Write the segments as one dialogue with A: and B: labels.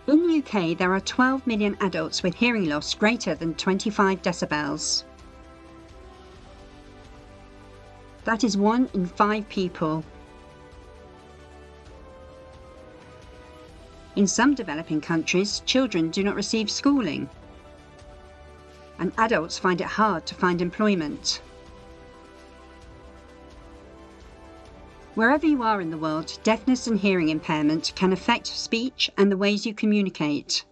A: In the UK, there are 12 million adults with hearing loss greater than 25 decibels. That is 1 in 5 people. In some developing countries, children do not receive schooling, and adults find it hard to find employment. Wherever you are in the world, deafness and hearing impairment can affect speech and the ways you communicate.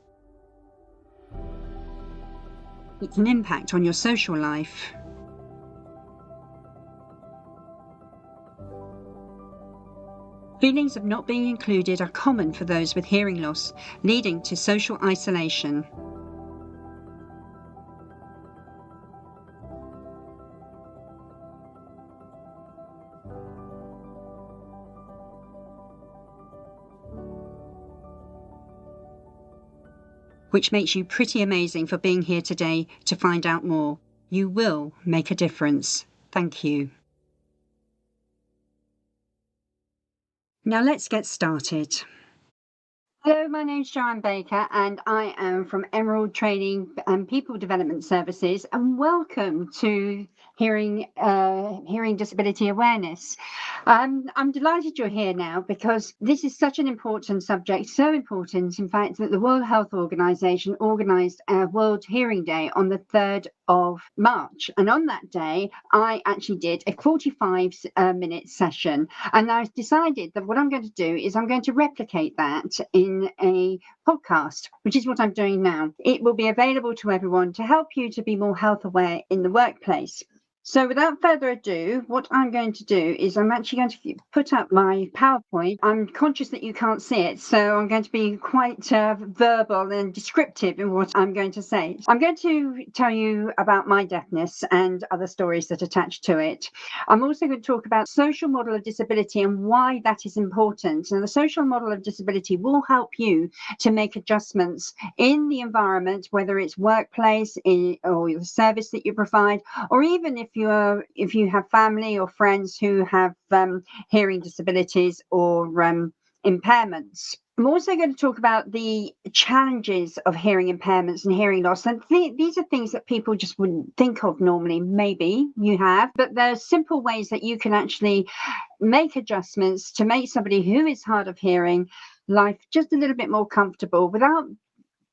A: It can impact on your social life. Feelings of not being included are common for those with hearing loss, leading to social isolation. Which makes you pretty amazing for being here today to find out more. You will make a difference. Thank you. Now let's get started. Hello, my name's Joanne Baker and I am from Emerald Training and People Development Services, and welcome to Hearing Disability Awareness. I'm delighted you're here now because this is such an important subject, so important in fact that the World Health Organization organised our World Hearing Day on the 3rd of March, and on that day I actually did a 45-minute session, and I decided that what I'm going to do is I'm going to replicate that in a podcast, which is what I'm doing now. It will be available to everyone to help you to be more health aware in the workplace. So without further ado, what I'm going to do is I'm actually going to put up my PowerPoint. I'm conscious that you can't see it, so I'm going to be quite verbal and descriptive in what I'm going to say. I'm going to tell you about my deafness and other stories that attach to it. I'm also going to talk about social model of disability and why that is important. And the social model of disability will help you to make adjustments in the environment, whether it's workplace or the service that you provide, or even if you have family or friends who have hearing disabilities or impairments. I'm also going to talk about the challenges of hearing impairments and hearing loss. And these are things that people just wouldn't think of normally. Maybe you have, but there's simple ways that you can actually make adjustments to make somebody who is hard of hearing life just a little bit more comfortable without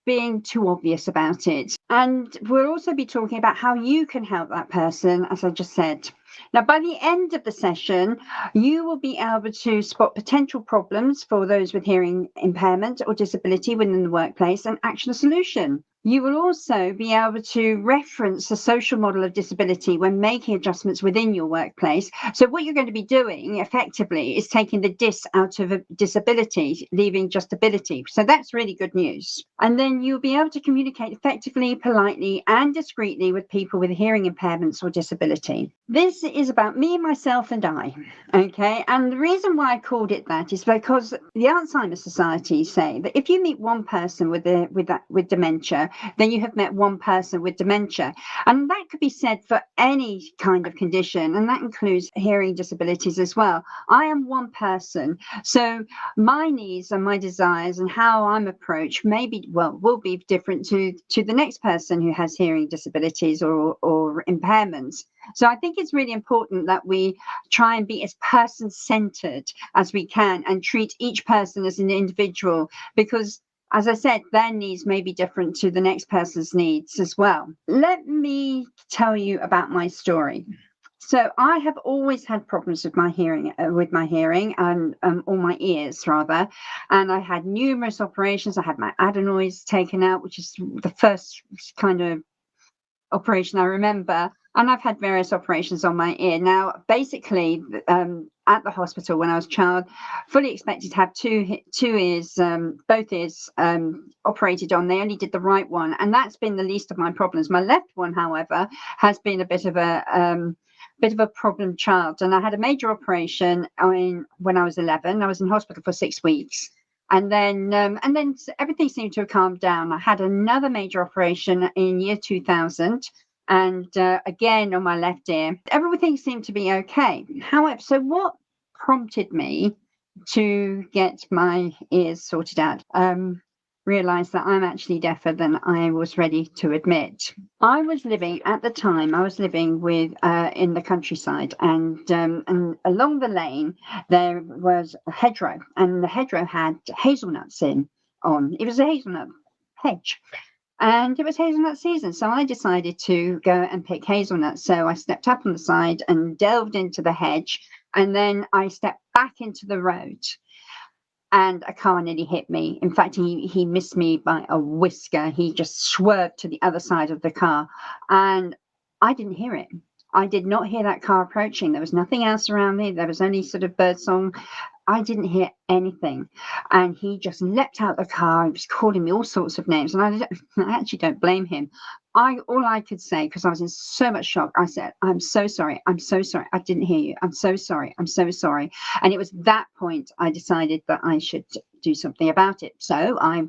A: being too obvious about it. And we'll also be talking about how you can help that person, as I just said. Now, by the end of the session, you will be able to spot potential problems for those with hearing impairment or disability within the workplace and action a solution. You will also be able to reference the social model of disability when making adjustments within your workplace. So what you're going to be doing effectively is taking the dis out of disability, leaving just ability. So that's really good news. And then you'll be able to communicate effectively, politely, and discreetly with people with hearing impairments or disability. This is about me, myself, and I. Okay. And the reason why I called it that is because the Alzheimer's Society say that if you meet one person with dementia, then you have met one person with dementia. And that could be said for any kind of condition, and that includes hearing disabilities as well. I am one person, so my needs and my desires and how I'm approached will be different to the next person who has hearing disabilities or impairments. So I think it's really important that we try and be as person-centered as we can and treat each person as an individual, because as I said, their needs may be different to the next person's needs as well. Let me tell you about my story. So I have always had problems with my hearing and or my ears rather. And I had numerous operations. I had my adenoids taken out, which is the first kind of operation I remember. And I've had various operations on my ear. Now, basically, at the hospital when I was a child, fully expected to have both ears operated on. They only did the right one, and that's been the least of my problems. My left one, however, has been a bit of a problem child, and I had a major operation when I was 11. I was in hospital for 6 weeks. And then everything seemed to have calmed down. I had another major operation in year 2000. And again, on my left ear, everything seemed to be okay. However, so what prompted me to get my ears sorted out? realised that I'm actually deafer than I was ready to admit. I was living at the time. I was living with in the countryside, and along the lane there was a hedgerow, and the hedgerow had hazelnuts on. It was a hazelnut hedge. And it was hazelnut season, so I decided to go and pick hazelnuts. So I stepped up on the side and delved into the hedge, and then I stepped back into the road, and a car nearly hit me. In fact, he missed me by a whisker. He just swerved to the other side of the car, and I didn't hear it. I did not hear that car approaching. There was nothing else around me. There was only sort of birdsong. I didn't hear anything. And he just leapt out the car. He was calling me all sorts of names. And I actually don't blame him. All I could say, because I was in so much shock, I said, "I'm so sorry. I'm so sorry. I didn't hear you. I'm so sorry. I'm so sorry." And it was that point I decided that I should do something about it. So I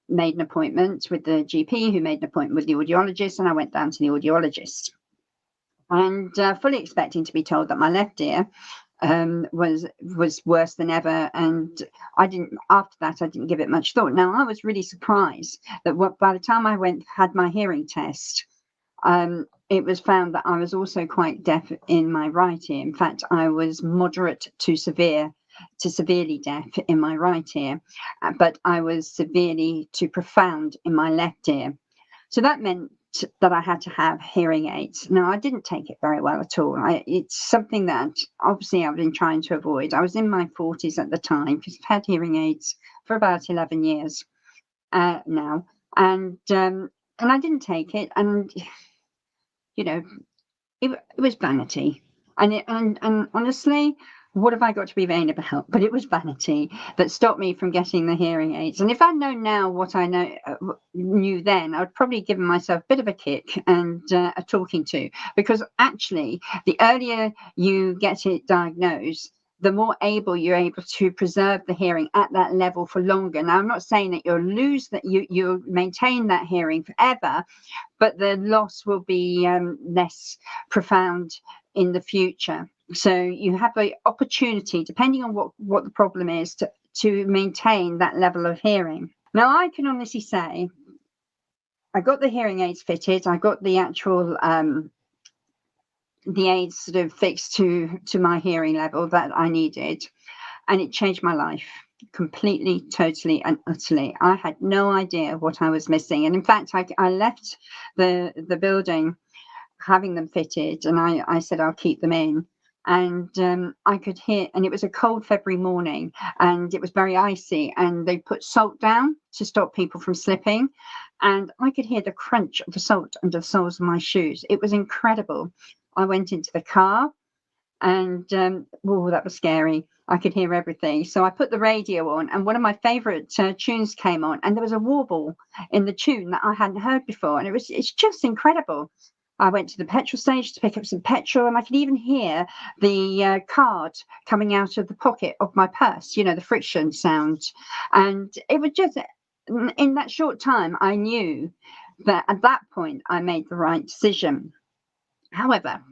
A: made an appointment with the GP, who made an appointment with the audiologist, and I went down to the audiologist. And fully expecting to be told that my left ear was worse than ever, and after that I didn't give it much thought. Now, I was really surprised that by the time I had my hearing test, it was found that I was also quite deaf in my right ear. In fact, I was moderate to severely deaf in my right ear, but I was severely to profound in my left ear. So that meant that I had to have hearing aids. Now, I didn't take it very well at all. It's something that obviously I've been trying to avoid. I was in my 40s at the time, because I've had hearing aids for about 11 years now, and I didn't take it, and it was vanity, and honestly, what have I got to be vain about? But it was vanity that stopped me from getting the hearing aids. And if I'd known now what I knew then, I would probably given myself a bit of a kick and a talking to, because actually, the earlier you get it diagnosed, the more you're able to preserve the hearing at that level for longer. Now, I'm not saying that you'll maintain that hearing forever, but the loss will be less profound in the future. So you have the opportunity, depending on what the problem is, to maintain that level of hearing. Now, I can honestly say I got the hearing aids fitted. I got the actual the aids sort of fixed to my hearing level that I needed, and it changed my life completely, totally, and utterly. I had no idea what I was missing, and in fact, I left the building having them fitted, and I said I'll keep them in. And I could hear, and it was a cold February morning, and it was very icy, and they put salt down to stop people from slipping, and I could hear the crunch of the salt under the soles of my shoes. It was incredible. I went into the car, and that was scary. I could hear everything. So I put the radio on, and one of my favorite tunes came on, and there was a warble in the tune that I hadn't heard before, and it's just incredible. I went to the petrol station to pick up some petrol, and I could even hear the card coming out of the pocket of my purse, the friction sound. And it was just, in that short time, I knew that at that point I made the right decision. However,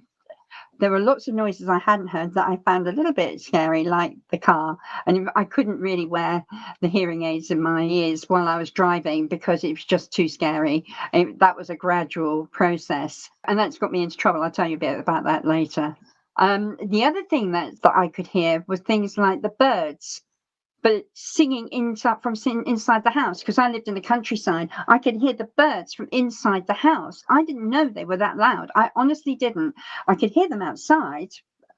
A: there were lots of noises I hadn't heard that I found a little bit scary, like the car. And I couldn't really wear the hearing aids in my ears while I was driving because it was just too scary. That was a gradual process. And that's got me into trouble. I'll tell you a bit about that later. The other thing that I could hear was things like the birds, but singing from inside the house, because I lived in the countryside. I could hear the birds from inside the house. I didn't know they were that loud. I honestly didn't. I could hear them outside,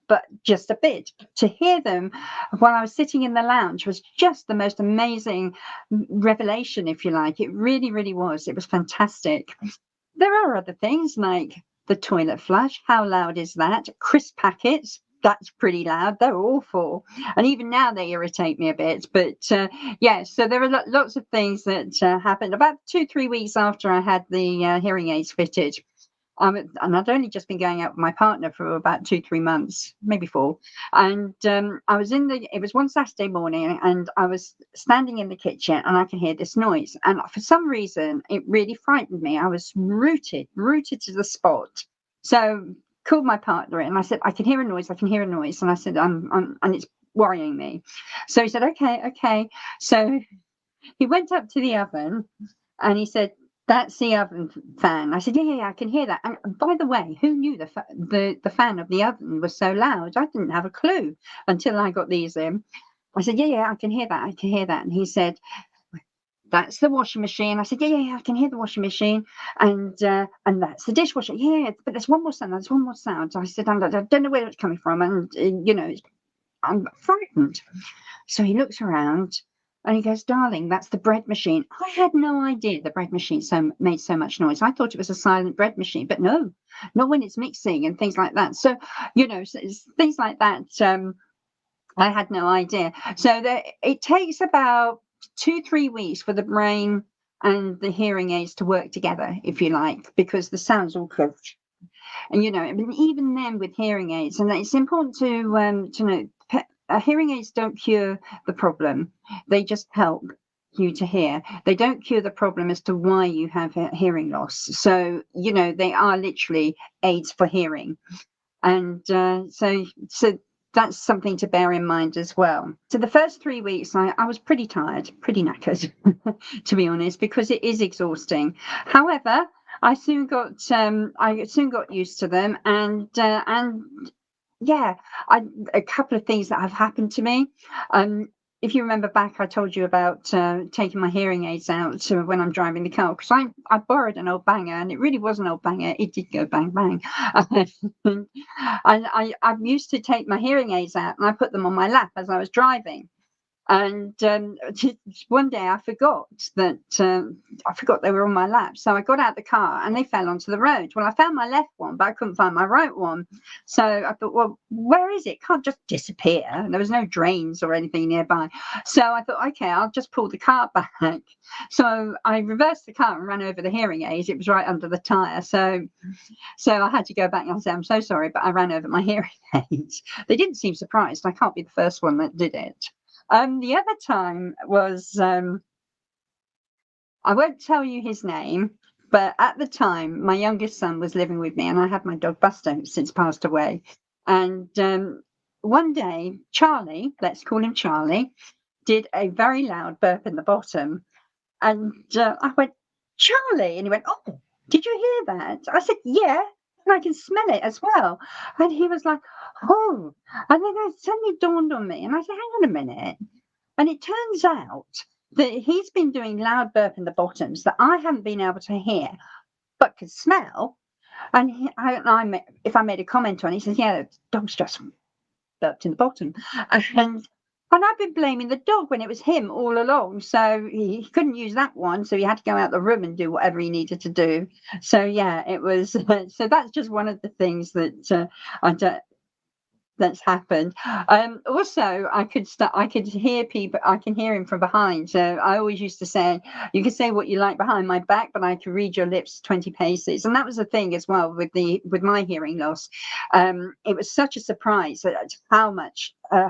A: but just a bit. To hear them while I was sitting in the lounge was just the most amazing revelation, if you like. It really, really was. It was fantastic. There are other things like the toilet flush. How loud is that? Crisp packets. That's pretty loud. They're awful. And even now they irritate me a bit. But so there are lots of things that happened. About 2-3 weeks after I had the hearing aids fitted, and I'd only just been going out with my partner for about 2-3 months, maybe 4. And I was it was one Saturday morning, and I was standing in the kitchen, and I could hear this noise. And for some reason, it really frightened me. I was rooted to the spot. So called my partner in, and I said, I can hear a noise. And I said, and it's worrying me. So he said, okay. So He went up to the oven and he said, "That's the oven fan." I said, "Yeah, yeah, yeah, I can hear that." And by the way, who knew the fan of the oven was so loud? I didn't have a clue until I got these in. I said, "Yeah, yeah, I can hear that. I can hear that." And he said, "That's the washing machine." I said, "Yeah, yeah, yeah, I can hear the washing machine." And that's the dishwasher. "Yeah, but there's one more sound. There's one more sound." I said, I don't know where it's coming from, and I'm frightened." So he looks around and he goes, "Darling, that's the bread machine." I had no idea the bread machine made so much noise. I thought it was a silent bread machine, but no, not when it's mixing and things like that. So, it's things like that. I had no idea. So it takes about 2, 3 weeks for the brain and the hearing aids to work together, if you like, because the sounds all cooked. And I mean, even then with hearing aids, and it's important to know, hearing aids don't cure the problem; they just help you to hear. They don't cure the problem as to why you have hearing loss. So they are literally aids for hearing, and so that's something to bear in mind as well. So the first 3 weeks, I was pretty tired, pretty knackered, to be honest, because it is exhausting. However, I soon got used to them, and yeah, a couple of things that have happened to me. Um, if you remember back, I told you about taking my hearing aids out when I'm driving the car, because I borrowed an old banger, and it really was an old banger. It did go bang bang. And I used to take my hearing aids out and I put them on my lap as I was driving. And one day I forgot they were on my lap. So I got out the car and they fell onto the road. Well, I found my left one, but I couldn't find my right one. So I thought, well, where is it? It can't just disappear. And there was no drains or anything nearby. So I thought, okay, I'll just pull the car back. So I reversed the car and ran over the hearing aids. It was right under the tire. So I had to go back and say, "I'm so sorry, but I ran over my hearing aids." They didn't seem surprised. I can't be the first one that did it. The other time was, I won't tell you his name, but at the time, my youngest son was living with me, and I had my dog Buster, who's since passed away. And one day, Charlie, let's call him Charlie, did a very loud burp in the bottom. And I went, "Charlie," and he went, "Oh, did you hear that?" I said, "Yeah, and I can smell it as well." And he was like, "Oh," and then it suddenly dawned on me, and I said, "Hang on a minute." And it turns out that he's been doing loud burp in the bottoms that I haven't been able to hear, but could smell. And if I made a comment on it, he says, "Yeah, the dog's just burped in the bottom." And I've been blaming the dog when it was him all along. So he couldn't use that one. So he had to go out the room and do whatever he needed to do. So yeah, it was. So that's just one of the things that I don't, that's happened. Also, I could hear people. I can hear him from behind. So I always used to say, "You can say what you like behind my back, but I can read your lips 20 paces." And that was the thing as well with my hearing loss. It was such a surprise at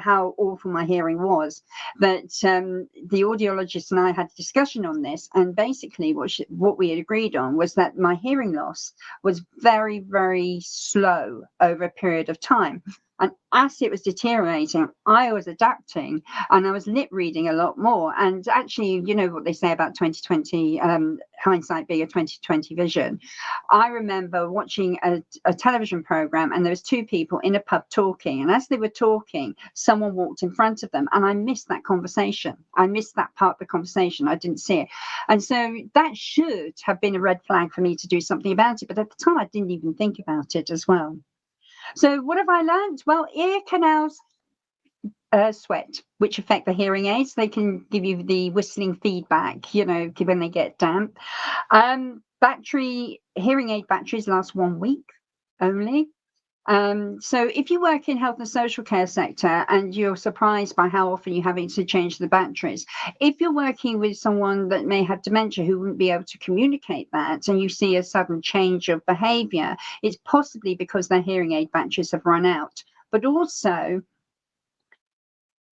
A: how awful my hearing was that the audiologist and I had a discussion on this. And basically, what we had agreed on was that my hearing loss was very, very slow over a period of time. And as it was deteriorating, I was adapting and I was lip reading a lot more. And actually, you know what they say about 2020, hindsight being a 2020 vision. I remember watching a television program and there was two people in a pub talking. And as they were talking, someone walked in front of them and I missed that conversation. I missed that part of the conversation. I didn't see it. And so that should have been a red flag for me to do something about it. But at the time, I didn't even think about it as well. So what have I learned? Well, ear canals sweat, which affect the hearing aids. They can give you the whistling feedback, when they get damp. Hearing aid batteries last 1 week only. So if you work in health and social care sector and you're surprised by how often you're having to change the batteries, if you're working with someone that may have dementia who wouldn't be able to communicate that and you see a sudden change of behavior, it's possibly because their hearing aid batteries have run out. But also,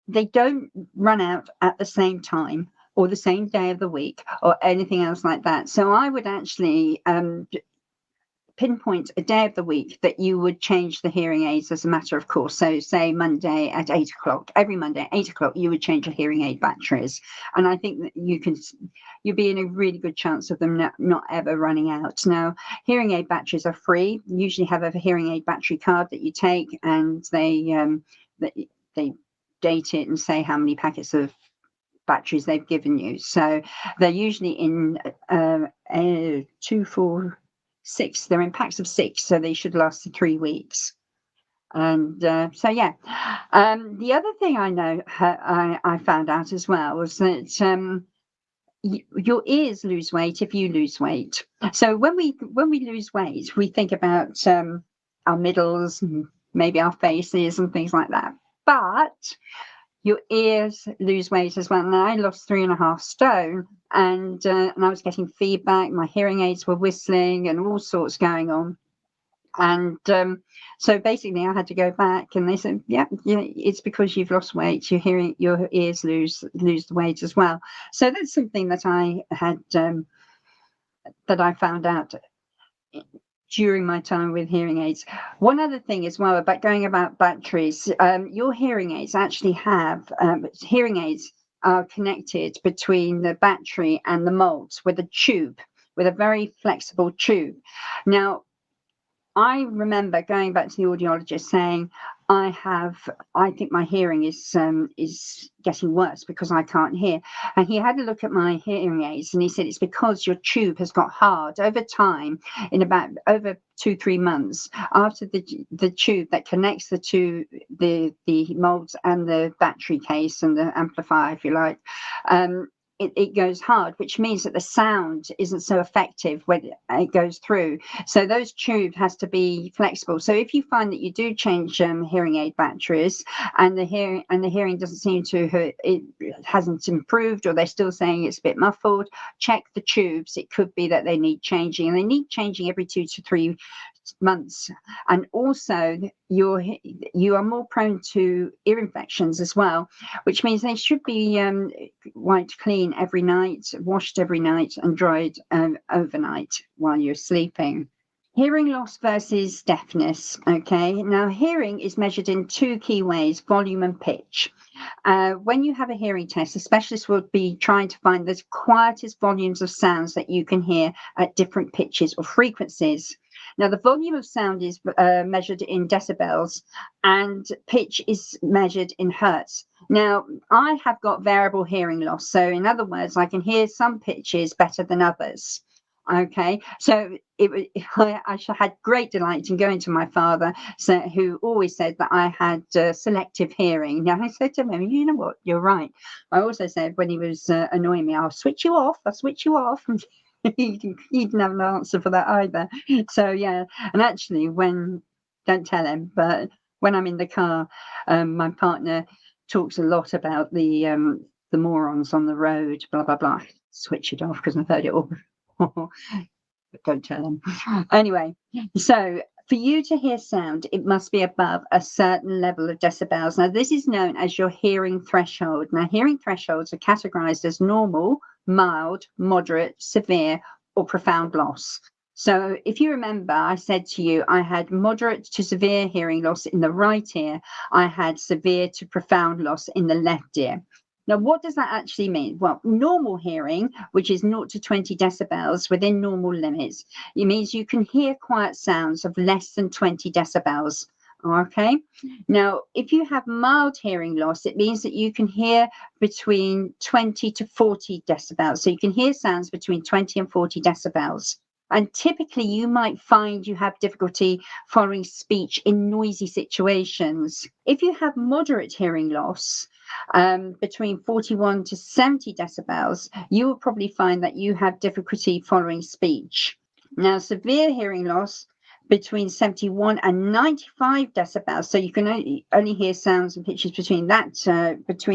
A: they don't run out at the same time or the same day of the week or anything else like that. So I would actually pinpoint a day of the week that you would change the hearing aids as a matter of course. So say Monday at 8 o'clock, every Monday at 8 o'clock, you would change your hearing aid batteries. And I think that you'd be in a really good chance of them not ever running out. Now, hearing aid batteries are free. You usually have a hearing aid battery card that you take, and they date it and say how many packets of batteries they've given you. So they're usually in 2, 4, 6. They're in packs of 6, so they should last for 3 weeks. And so yeah, the other thing I know I found out as well was that your ears lose weight if you lose weight. So when we lose weight, we think about our middles and maybe our faces and things like that. But your ears lose weight as well. And I lost 3.5 stone, and I was getting feedback. My hearing aids were whistling and all sorts going on. And so basically I had to go back, and they said, yeah, it's because you've lost weight. Your ears lose the weight as well. So that's something that I had that I found out during my time with hearing aids. One other thing as well about batteries, your hearing aids actually have hearing aids are connected between the battery and the molds with a tube, with a very flexible tube. Now, I remember going back to the audiologist saying, I think my hearing is getting worse because I can't hear. And he had a look at my hearing aids, and he said, it's because your tube has got hard over time, in about over 2-3 months after the tube that connects the molds and the battery case and the amplifier, if you like, it goes hard, which means that the sound isn't so effective when it goes through. So those tubes has to be flexible. So if you find that you do change hearing aid batteries and the hearing doesn't seem to, it hasn't improved, or they're still saying it's a bit muffled, check the tubes. It could be that they need changing, and they need changing every 2 to 3 months. And also you are more prone to ear infections as well, which means they should be wiped clean every night, washed every night, and dried overnight while you're sleeping. Hearing loss versus deafness. Okay, now hearing is measured in 2 key ways: volume and pitch. When you have a hearing test, a specialist will be trying to find the quietest volumes of sounds that you can hear at different pitches or frequencies. Now, the volume of sound is measured in decibels, and pitch is measured in hertz. Now, I have got variable hearing loss. So in other words, I can hear some pitches better than others. Okay, so I had great delight in going to my father, who always said that I had selective hearing. Now, I said to him, you know what, you're right. I also said, when he was annoying me, I'll switch you off. He didn't have an answer for that either. So yeah, and actually, don't tell him, but when I'm in the car, my partner talks a lot about the morons on the road, blah blah blah. Switch it off because I've heard it all before. But don't tell him. Anyway, so for you to hear sound, it must be above a certain level of decibels. Now, this is known as your hearing threshold. Now, hearing thresholds are categorized as normal, mild, moderate, severe, or profound loss. So if you remember, I said to you, I had moderate to severe hearing loss in the right ear. I had severe to profound loss in the left ear. Now, what does that actually mean? Well, normal hearing, which is 0 to 20 decibels within normal limits, it means you can hear quiet sounds of less than 20 decibels. Okay. Now, if you have mild hearing loss, it means that you can hear between 20 to 40 decibels. So you can hear sounds between 20 and 40 decibels. And typically you might find you have difficulty following speech in noisy situations. If you have moderate hearing loss, between 41 to 70 decibels, you will probably find that you have difficulty following speech. Now, severe hearing loss between 71 and 95 decibels, so you can only hear sounds and pitches between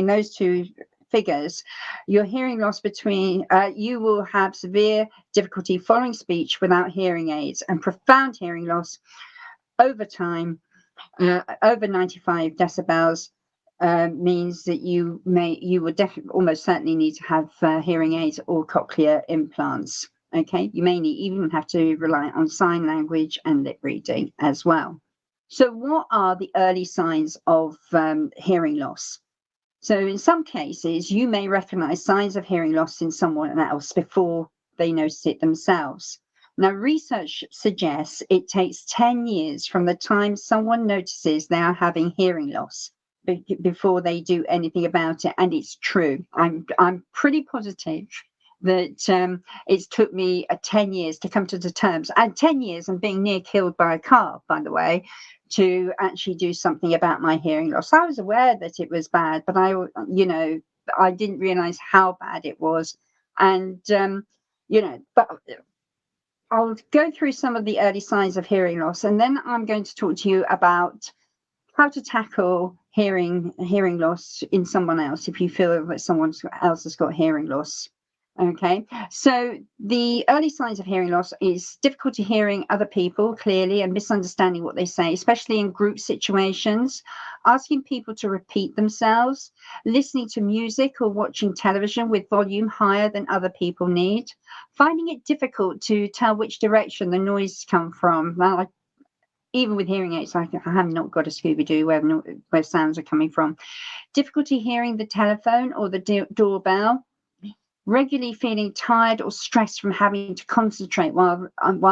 A: those two figures. Your hearing loss you will have severe difficulty following speech without hearing aids, and profound hearing loss over time, over 95 decibels, means that you would almost certainly need to have hearing aids or cochlear implants. Okay, you may even have to rely on sign language and lip reading as well. So what are the early signs of hearing loss? So in some cases, you may recognize signs of hearing loss in someone else before they notice it themselves. Now, research suggests it takes 10 years from the time someone notices they are having hearing loss before they do anything about it. And it's true. I'm pretty positive that it's took me 10 years to come to the terms, and 10 years and being near killed by a car, by the way, to actually do something about my hearing loss. I was aware that it was bad, but I didn't realize how bad it was. And, but I'll go through some of the early signs of hearing loss, and then I'm going to talk to you about how to tackle hearing loss in someone else if you feel that someone else has got hearing loss. Okay, so the early signs of hearing loss is difficulty hearing other people clearly and misunderstanding what they say, especially in group situations, asking people to repeat themselves, listening to music or watching television with volume higher than other people need, finding it difficult to tell which direction the noise comes from. Well, even with hearing aids, I have not got a Scooby-Doo where sounds are coming from. Difficulty hearing the telephone or the doorbell. Regularly feeling tired or stressed from having to concentrate while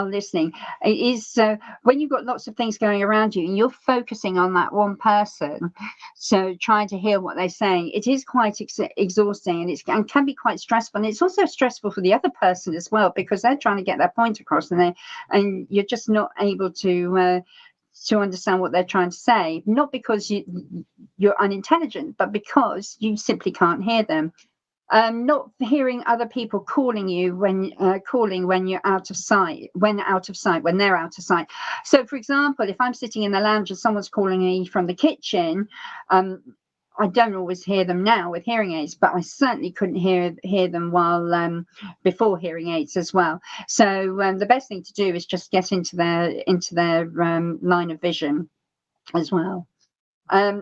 A: listening. It is when you've got lots of things going around you and you're focusing on that one person, so trying to hear what they're saying, it is quite exhausting, and can be quite stressful. And it's also stressful for the other person as well, because they're trying to get their point across, and you're just not able to understand what they're trying to say, not because you're unintelligent, but because you simply can't hear them. Not hearing other people calling you when you're out of sight, when they're out of sight. So, for example, if I'm sitting in the lounge and someone's calling me from the kitchen, I don't always hear them now with hearing aids, but I certainly couldn't hear them while before hearing aids as well. So the best thing to do is just get into their line of vision as well.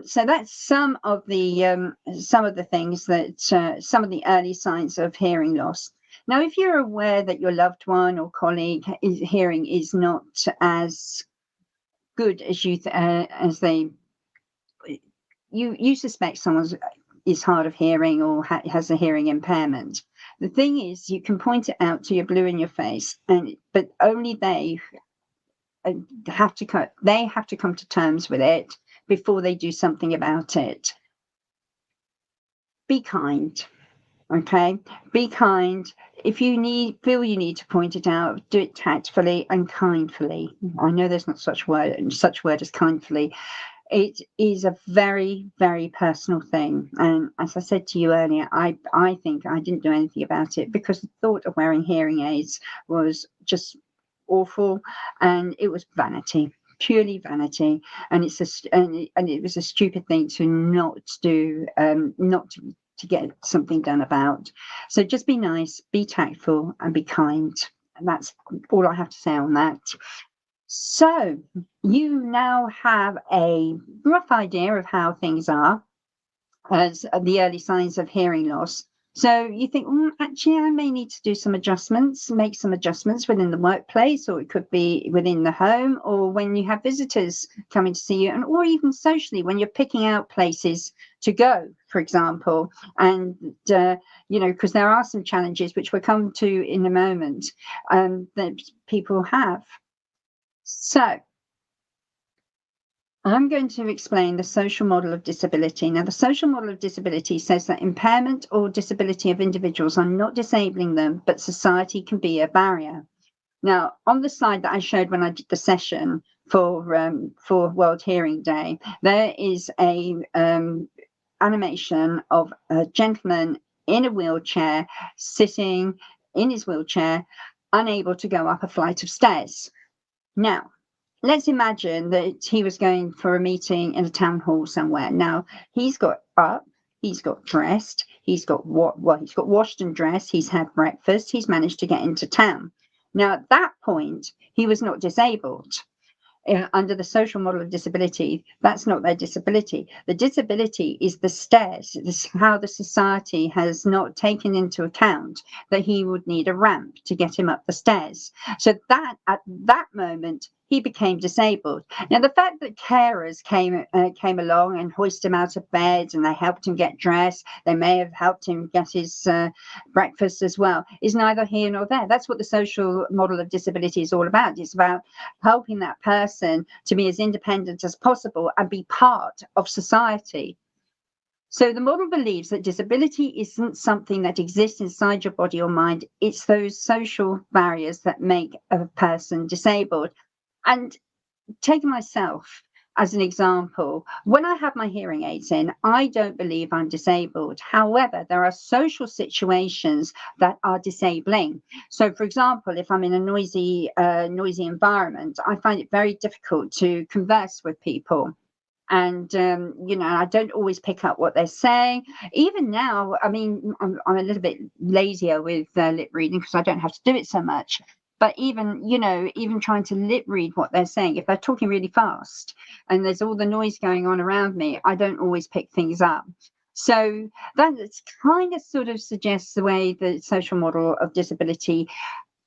A: So that's some of the things that some of the early signs of hearing loss. Now, if you're aware that your loved one or colleague hearing is not as good as you suspect someone is hard of hearing or has a hearing impairment. The thing is, you can point it out to your blue in your face, but only they have to come to terms with it before they do something about it. Be kind, okay? Be kind. If you feel you need to point it out, do it tactfully and kindly. I know there's not such word as kindly. It is a very, very personal thing. And as I said to you earlier, I think I didn't do anything about it because the thought of wearing hearing aids was just awful, and it was vanity. Purely vanity, and it was a stupid thing to not do, not to get something done about. So just be nice, be tactful, and be kind. And that's all I have to say on that. So you now have a rough idea of how things are as the early signs of hearing loss. So you think, actually, I may need to do some adjustments, make some adjustments within the workplace, or it could be within the home, or when you have visitors coming to see you, or even socially when you're picking out places to go, for example. And, because there are some challenges, which we'll come to in a moment, that people have. So I'm going to explain the social model of disability. Now, the social model of disability says that impairment or disability of individuals are not disabling them, but society can be a barrier. Now, on the slide that I showed when I did the session for World Hearing Day, there is a animation of a gentleman in a wheelchair, sitting in his wheelchair, unable to go up a flight of stairs. Now, let's imagine that he was going for a meeting in a town hall somewhere. Now, he's got up, he's got dressed, he's got washed and dressed, he's had breakfast, he's managed to get into town. Now, at that point, he was not disabled. under the social model of disability, that's not their disability. The disability is the stairs. It's how the society has not taken into account that he would need a ramp to get him up the stairs. So that at that moment, he became disabled. Now, the fact that carers came along and hoisted him out of bed, and they helped him get dressed, they may have helped him get his breakfast as well, is neither here nor there. That's what the social model of disability is all about. It's about helping that person to be as independent as possible and be part of society. So the model believes that disability isn't something that exists inside your body or mind. It's those social barriers that make a person disabled. And taking myself as an example, when I have my hearing aids in, I don't believe I'm disabled. However, there are social situations that are disabling. So, for example, if I'm in a noisy environment, I find it very difficult to converse with people. And I don't always pick up what they're saying. Even now, I mean, I'm a little bit lazier with lip reading because I don't have to do it so much. But even trying to lip read what they're saying, if they're talking really fast and there's all the noise going on around me, I don't always pick things up. So that kind of sort of suggests the way the social model of disability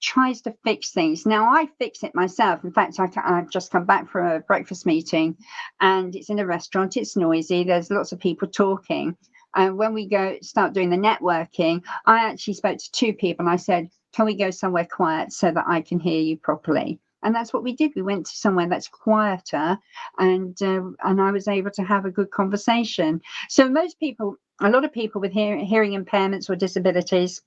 A: tries to fix things. Now, I fix it myself. In fact, I've just come back from a breakfast meeting, and it's in a restaurant. It's noisy. There's lots of people talking. And when we start doing the networking, I actually spoke to two people, and I said, can we go somewhere quiet so that I can hear you properly? And that's what we did. We went to somewhere that's quieter, and I was able to have a good conversation. So a lot of people with hearing impairments or disabilities,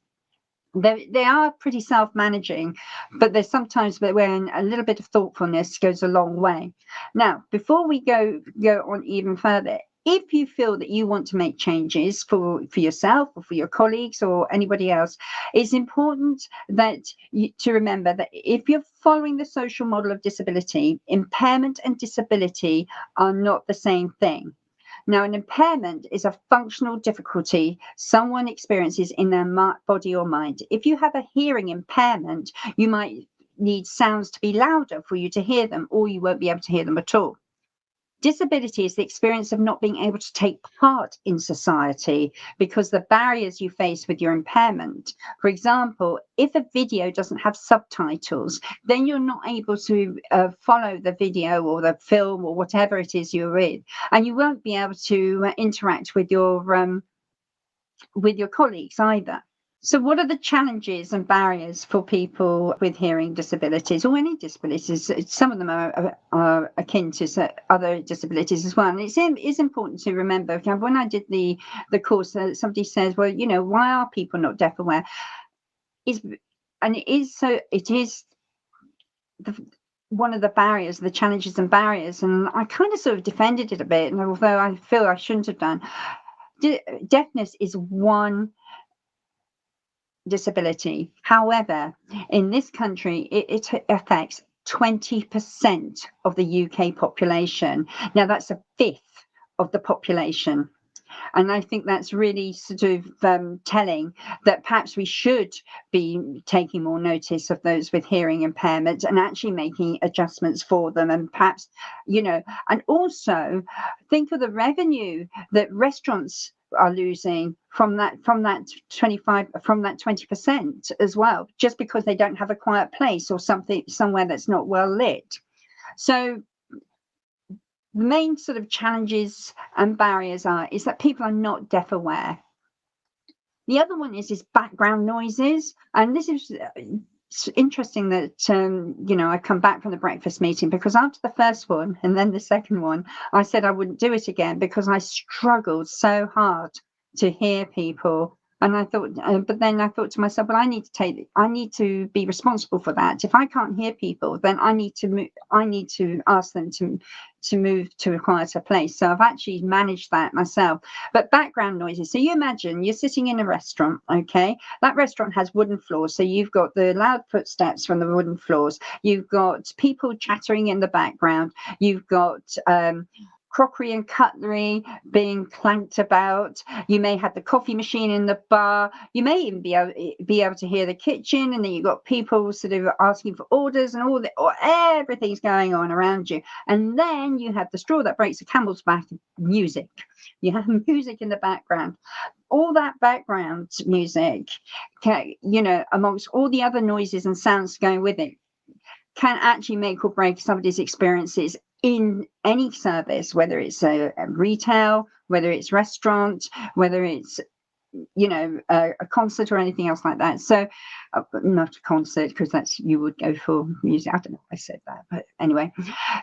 A: they are pretty self-managing, but there's sometimes when a little bit of thoughtfulness goes a long way. Now, before we go on even further, if you feel that you want to make changes for yourself or for your colleagues or anybody else, it's important to remember that if you're following the social model of disability, impairment and disability are not the same thing. Now, an impairment is a functional difficulty someone experiences in their body or mind. If you have a hearing impairment, you might need sounds to be louder for you to hear them, or you won't be able to hear them at all. Disability is the experience of not being able to take part in society because the barriers you face with your impairment. For example, if a video doesn't have subtitles, then you're not able to follow the video or the film or whatever it is you're in, and you won't be able to interact with your colleagues either. So what are the challenges and barriers for people with hearing disabilities or any disabilities? Some of them are akin to other disabilities as well. And it's important to remember, when I did the course, somebody says, well, why are people not deaf aware? It is one of the barriers, the challenges and barriers. And I kind of sort of defended it a bit, and although I feel I shouldn't have done, deafness is one disability. However, in this country, it affects 20% of the UK population. Now, that's a fifth of the population. And I think that's really sort of telling that perhaps we should be taking more notice of those with hearing impairments and actually making adjustments for them. And perhaps, and also think of the revenue that restaurants are losing from that 20% as well, just because they don't have a quiet place or somewhere that's not well lit. So the main sort of challenges and barriers is that people are not deaf aware. The other one is background noises, and this is interesting that I come back from the breakfast meeting, because after the first one and then the second one, I said I wouldn't do it again because I struggled so hard to hear people. And I thought, but then I thought to myself, well, I need to be responsible for that. If I can't hear people, then I need to ask them to move to a quieter place. So I've actually managed that myself. But background noises. So you imagine you're sitting in a restaurant, okay? That restaurant has wooden floors. So you've got the loud footsteps from the wooden floors. You've got people chattering in the background. You've got crockery and cutlery being clanked about. You may have the coffee machine in the bar. You may even be able to hear the kitchen, and then you've got people sort of asking for orders and or everything's going on around you. And then you have the straw that breaks the camel's back, music. You have music in the background. All that background music, amongst all the other noises and sounds going with it, can actually make or break somebody's experiences in any service, whether it's a retail, whether it's restaurant, whether it's a concert or anything else like that. So not a concert, because that's, you would go for music. I don't know if I said that, but anyway.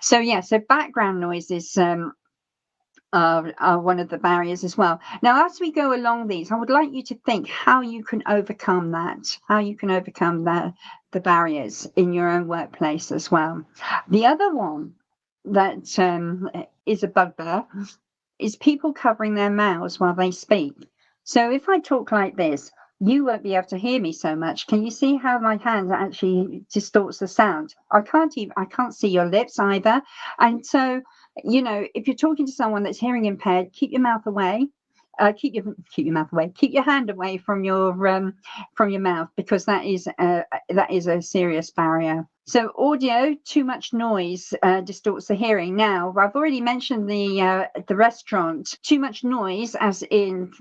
A: So background noises are one of the barriers as well. Now, as we go along these, I would like you to think how you can overcome the barriers in your own workplace as well. The other one that is a bugbear is people covering their mouths while they speak. So if I talk like this, you won't be able to hear me so much. Can you see how my hand actually distorts the sound? I can't see your lips either. And so, if you're talking to someone that's hearing impaired, keep your mouth away. Keep your hand away from your mouth, because that is a serious barrier. So audio, too much noise distorts the hearing. Now, I've already mentioned the restaurant. Too much noise, as in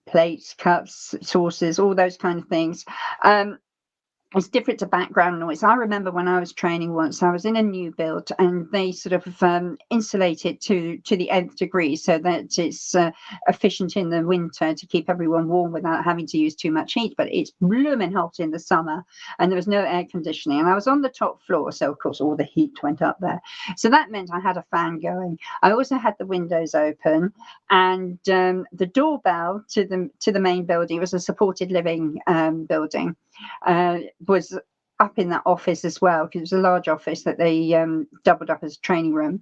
A: plates, cups, saucers, all those kind of things. It's different to background noise. I remember when I was training once, I was in a new build, and they sort of insulated to the nth degree so that it's efficient in the winter to keep everyone warm without having to use too much heat. But it's blooming hot in the summer, and there was no air conditioning. And I was on the top floor, so of course all the heat went up there. So that meant I had a fan going. I also had the windows open, and the doorbell to the main building, it was a supported living building, was up in that office as well, because it was a large office that they doubled up as a training room.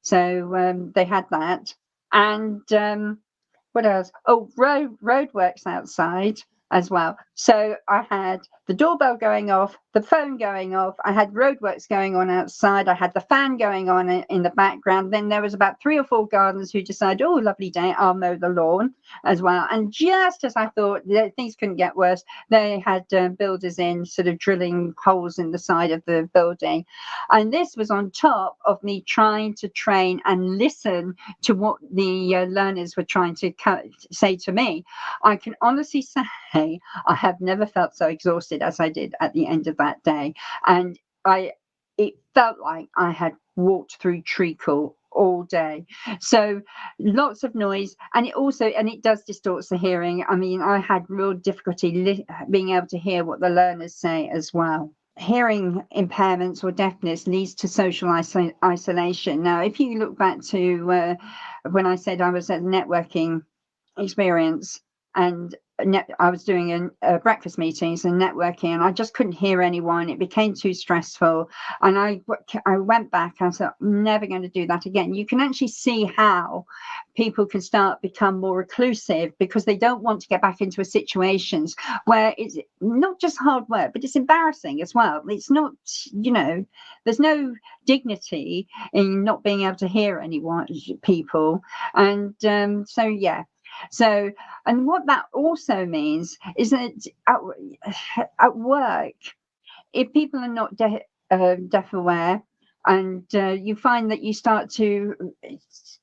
A: So they had that. And what else? Oh, roadworks outside as well. So I had the doorbell going off, the phone going off, I had roadworks going on outside, I had the fan going on in the background. Then there was about 3 or 4 gardeners who decided, oh, lovely day, I'll mow the lawn as well. And just as I thought that things couldn't get worse, they had builders in, sort of drilling holes in the side of the building. And this was on top of me trying to train and listen to what the learners were trying to say to me. I can honestly say I have never felt so exhausted as I did at the end of that day. And it felt like I had walked through treacle all day. So lots of noise, and it does distort the hearing. I mean, I had real difficulty being able to hear what the learners say as well. Hearing impairments or deafness leads to social isolation. Now, if you look back to when I said I was at a networking experience, and I was doing breakfast meetings and networking, and I just couldn't hear anyone. It became too stressful, and I went back and I said, I'm never going to do that again. You can actually see how people can become more reclusive because they don't want to get back into situations where it's not just hard work, but it's embarrassing as well. It's not, there's no dignity in not being able to hear people. And So, and what that also means is that at work, if people are not deaf aware, and you find that you start to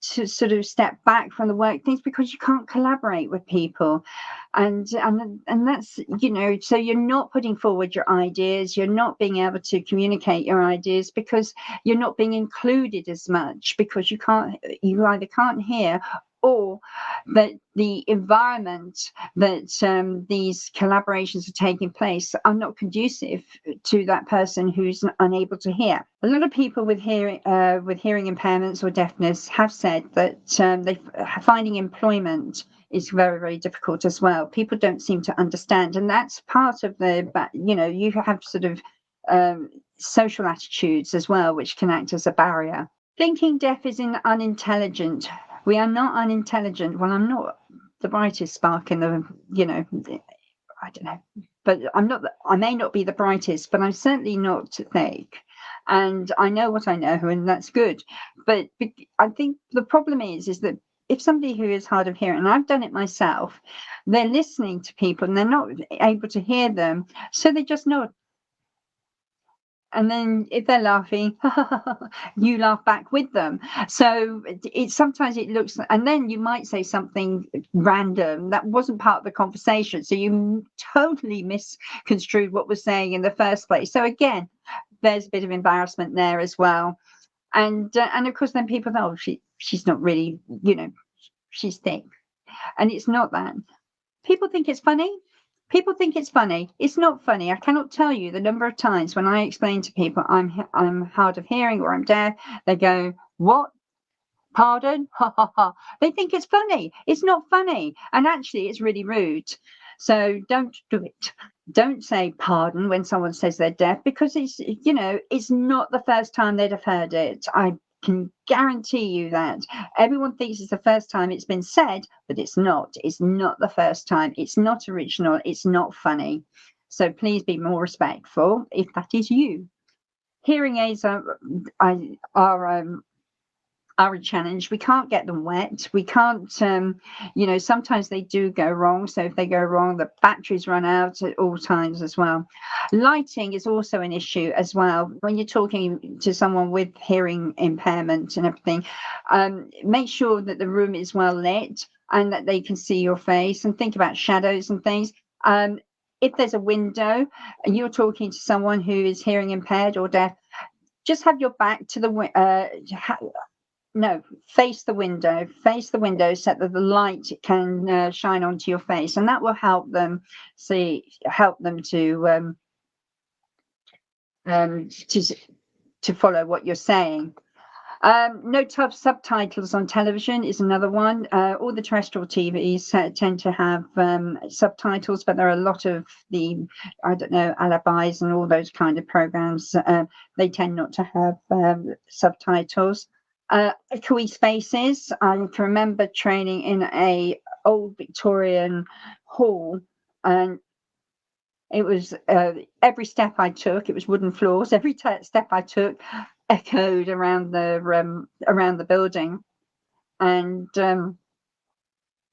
A: sort of step back from the work things because you can't collaborate with people, and that's, so you're not putting forward your ideas, you're not being able to communicate your ideas because you're not being included as much, because you either can't hear, or that the environment that these collaborations are taking place are not conducive to that person who's unable to hear. A lot of people with hearing impairments or deafness have said that finding employment is very, very difficult as well. People don't seem to understand, and that's part of you have sort of social attitudes as well, which can act as a barrier. Thinking deaf is unintelligent. We are not unintelligent. Well, I'm not the brightest spark in the, I don't know, but I may not be the brightest, but I'm certainly not thick. And I know what I know, and that's good. But I think the problem is that if somebody who is hard of hearing, and I've done it myself, they're listening to people and they're not able to hear them, so they just nod. And then if they're laughing, you laugh back with them. So sometimes it looks, and then you might say something random that wasn't part of the conversation. So you totally misconstrued what was saying in the first place. So again, there's a bit of embarrassment there as well. And of course, then people know, oh, she's not really, she's thick, and it's not that. People think it's funny. People think it's funny. It's not funny. I cannot tell you the number of times when I explain to people I'm hard of hearing or I'm deaf, they go, "What? Pardon?" Ha ha ha. They think it's funny. It's not funny, and actually, it's really rude. So don't do it. Don't say pardon when someone says they're deaf, because it's not the first time they'd have heard it. I can guarantee you that. Everyone thinks it's the first time it's been said, but it's not. It's not the first time. It's not original. It's not funny. So please be more respectful if that is you. Hearing aids are a challenge. We can't get them wet. We can't, sometimes they do go wrong. So if they go wrong, the batteries run out at all times as well. Lighting is also an issue as well. When you're talking to someone with hearing impairment and everything, make sure that the room is well lit and that they can see your face, and think about shadows and things. If there's a window and you're talking to someone who is hearing impaired or deaf, just have your back to the face the window. Face the window so that the light can shine onto your face, and that will help them to follow what you're saying. No subtitles on television is another one. All the terrestrial TVs tend to have subtitles, but there are a lot of the, alibis and all those kind of programs. They tend not to have subtitles. Echoey spaces. I can remember training in a old Victorian hall, and it was every step I took, it was wooden floors. Every step I took echoed around the building, and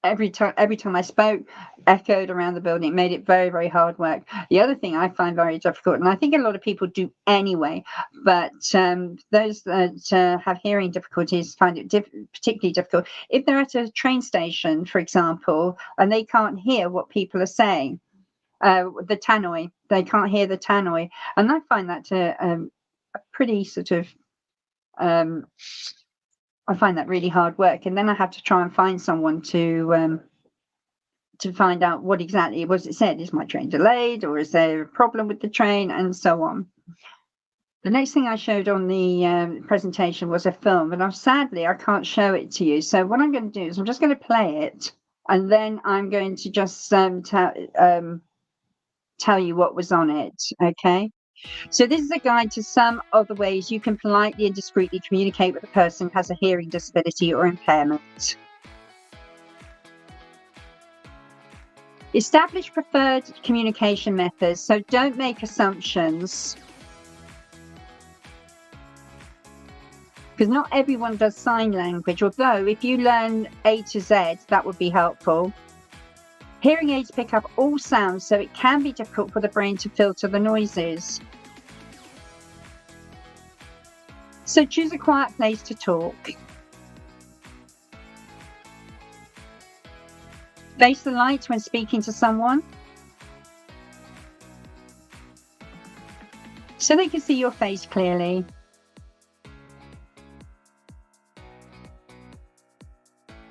A: every time I spoke, echoed around the building. It made it very, very hard work. The other thing I find very difficult, and I think a lot of people do anyway, but those that have hearing difficulties find it particularly difficult if they're at a train station, for example, and they can't hear what people are saying. The tannoy, they can't hear the tannoy, and I find that a pretty sort of I find that really hard work, and then I have to try and find someone to find out what exactly it was it said. Is my train delayed, or is there a problem with the train, and so on. The next thing I showed on the presentation was a film, and sadly I can't show it to you. So what I'm going to do is I'm just going to play it, and then I'm going to just tell you what was on it. Okay. So this is a guide to some of the ways you can politely and discreetly communicate with a person who has a hearing disability or impairment. Establish preferred communication methods. So don't make assumptions, because not everyone does sign language, although if you learn A to Z, that would be helpful. Hearing aids pick up all sounds, so it can be difficult for the brain to filter the noises. So choose a quiet place to talk. Face the light when speaking to someone, so they can see your face clearly.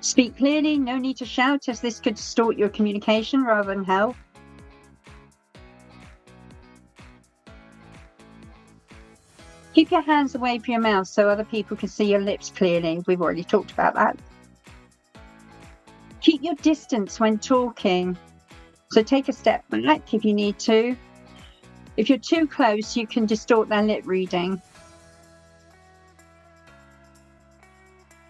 A: Speak clearly, no need to shout, as this could distort your communication rather than help. Keep your hands away from your mouth so other people can see your lips clearly. We've already talked about that. Keep your distance when talking. So take a step back if you need to. If you're too close, you can distort their lip reading.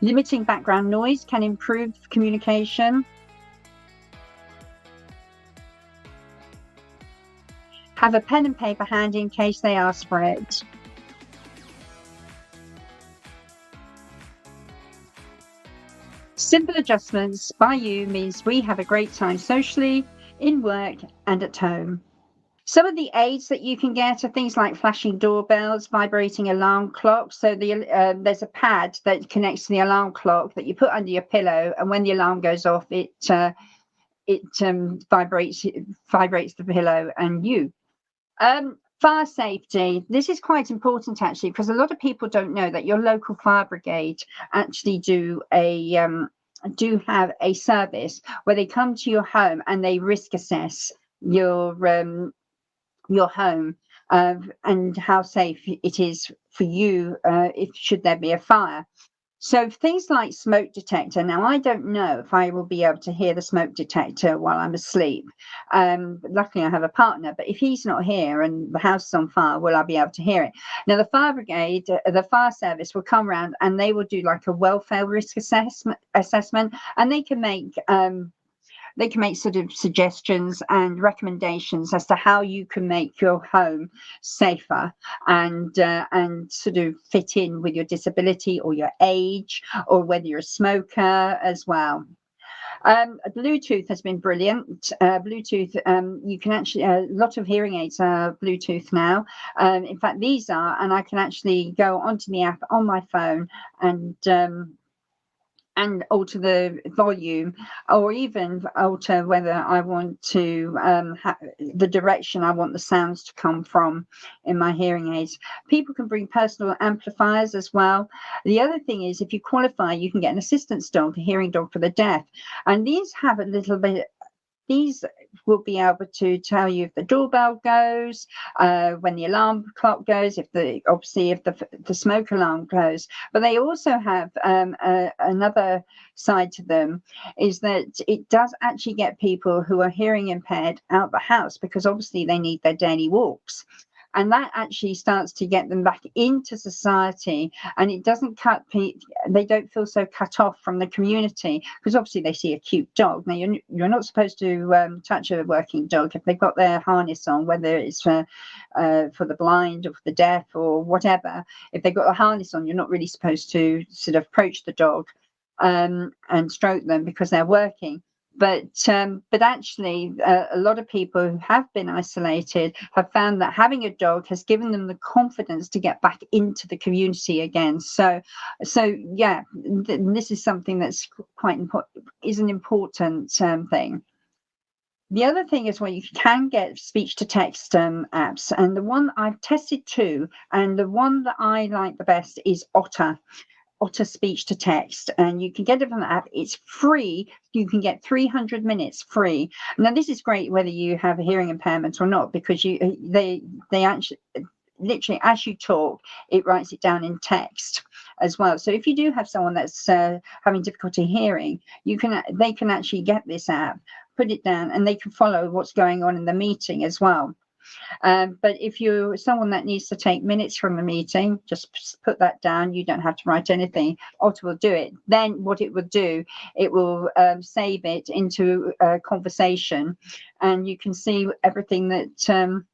A: Limiting background noise can improve communication. Have a pen and paper handy in case they ask for it. Simple adjustments by you means we have a great time socially, in work, and at home. Some of the aids that you can get are things like flashing doorbells, vibrating alarm clocks. So there's a pad that connects to the alarm clock that you put under your pillow, and when the alarm goes off, it vibrates the pillow and you. Fire safety. This is quite important actually, because a lot of people don't know that your local fire brigade actually do have a service where they come to your home and they risk assess your home and how safe it is for you if should there be a fire. So things like smoke detector. Now, I don't know if I will be able to hear the smoke detector while I'm asleep. Luckily, I have a partner, but if he's not here and the house is on fire, will I be able to hear it? Now, the fire brigade, the fire service will come around and they will do like a welfare risk assessment, and they can make sort of suggestions and recommendations as to how you can make your home safer and sort of fit in with your disability or your age or whether you're a smoker as well. Bluetooth has been brilliant. Bluetooth, you can actually, a lot of hearing aids are Bluetooth now. In fact, these are, and I can actually go onto the app on my phone and alter the volume, or even alter whether I want to the direction I want the sounds to come from in my hearing aids. People can bring personal amplifiers as well. The other thing is, if you qualify, you can get an assistance dog, a hearing dog for the deaf, and these have a little bit. These will be able to tell you if the doorbell goes, when the alarm clock goes, if the smoke alarm goes. But they also have another side to them, is that it does actually get people who are hearing impaired out the house, because obviously they need their daily walks. And that actually starts to get them back into society, and it doesn't they don't feel so cut off from the community, because obviously they see a cute dog. Now, you're not supposed to touch a working dog if they've got their harness on, whether it's for the blind or for the deaf or whatever. If they've got a harness on, you're not really supposed to sort of approach the dog and stroke them because they're working. But actually, a lot of people who have been isolated have found that having a dog has given them the confidence to get back into the community again. So yeah, this is something that's quite important, is an important thing. The other thing is, you can get speech to text apps, and the one I've tested too, and the one that I like the best is Otter speech to text, and you can get it from the app. It's free. You can get 300 minutes free. Now, this is great whether you have a hearing impairment or not, because they actually literally, as you talk, it writes it down in text as well. So if you do have someone that's having difficulty hearing, they can actually get this app, put it down, and they can follow what's going on in the meeting as well. But if you're someone that needs to take minutes from the meeting, just put that down. You don't have to write anything. Otter will do it. Then what it will do, it will save it into a conversation, and you can see everything that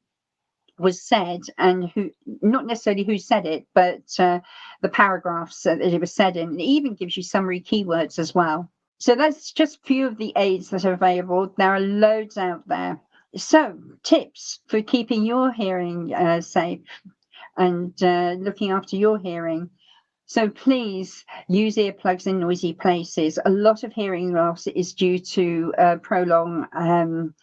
A: was said, and not necessarily who said it, but the paragraphs that it was said in. It even gives you summary keywords as well. So that's just a few of the aids that are available. There are loads out there. So, tips for keeping your hearing safe and looking after your hearing. So please use earplugs in noisy places. A lot of hearing loss is due to prolonged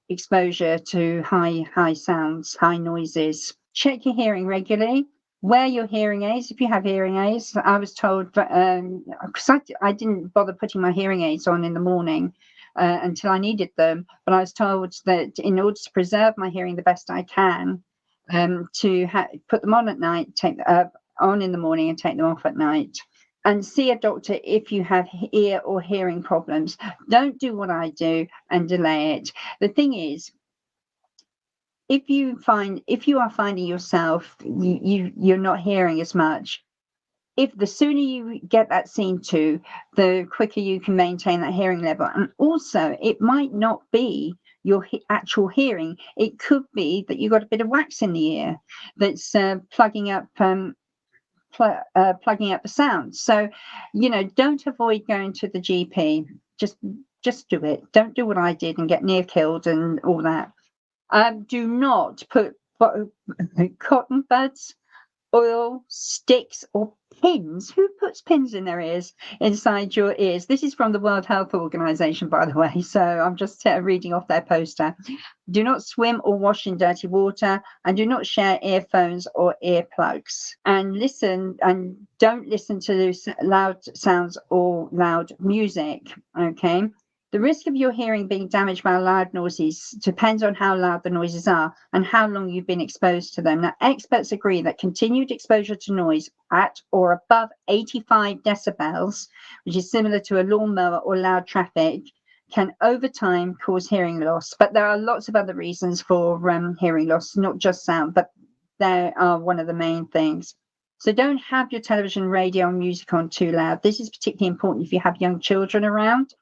A: exposure to high sounds, high noises. Check your hearing regularly. Wear your hearing aids if you have hearing aids. I was told, because I didn't bother putting my hearing aids on in the morning until I needed them, but I was told that in order to preserve my hearing the best I can, to put them on at night, take on in the morning and take them off at night. And see a doctor if you have ear or hearing problems. Don't do what I do and delay it. The thing is, if you are finding yourself you're not hearing as much, the sooner you get that seen to, the quicker you can maintain that hearing level. And also, it might not be your actual hearing. It could be that you got a bit of wax in the ear that's plugging up plugging up the sound. So, don't avoid going to the GP. Just do it. Don't do what I did and get near killed and all that. Do not put cotton buds, oil, sticks, or pins. Who puts pins in their ears, inside your ears? This is from the World Health Organization, by the way. So I'm just reading off their poster. Do not swim or wash in dirty water, and do not share earphones or earplugs. And don't listen to loud sounds or loud music. Okay. The risk of your hearing being damaged by loud noises depends on how loud the noises are and how long you've been exposed to them. Now, experts agree that continued exposure to noise at or above 85 decibels, which is similar to a lawnmower or loud traffic, can over time cause hearing loss. But there are lots of other reasons for hearing loss, not just sound, but they are one of the main things. So don't have your television, radio, and music on too loud. This is particularly important if you have young children around,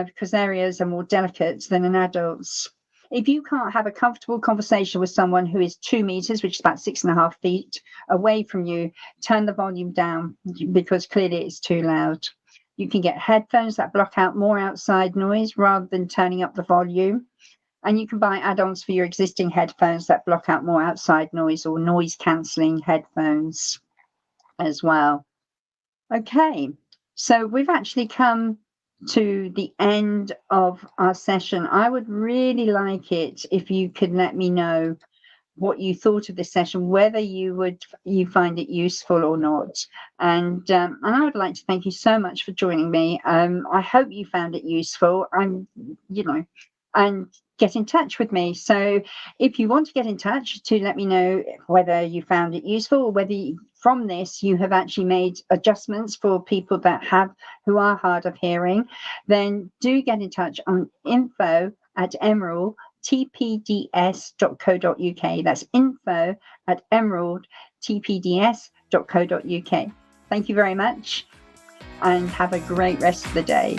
A: because their ears are more delicate than an adult's. If you can't have a comfortable conversation with someone who is 2 meters, which is about 6.5 feet away from you, turn the volume down, because clearly it's too loud. You can get headphones that block out more outside noise rather than turning up the volume. And you can buy add-ons for your existing headphones that block out more outside noise, or noise cancelling headphones as well. Okay, so we've actually come to the end of our session. I would really like it if you could let me know what you thought of this session, whether you find it useful or not. And I would like to thank you so much for joining me. I hope you found it useful. And get in touch with me. So if you want to get in touch to let me know whether you found it useful, or whether from this you have actually made adjustments for people who are hard of hearing, then do get in touch on info@emeraldtpds.co.uk. That's info@emeraldtpds.co.uk. Thank you very much, and have a great rest of the day.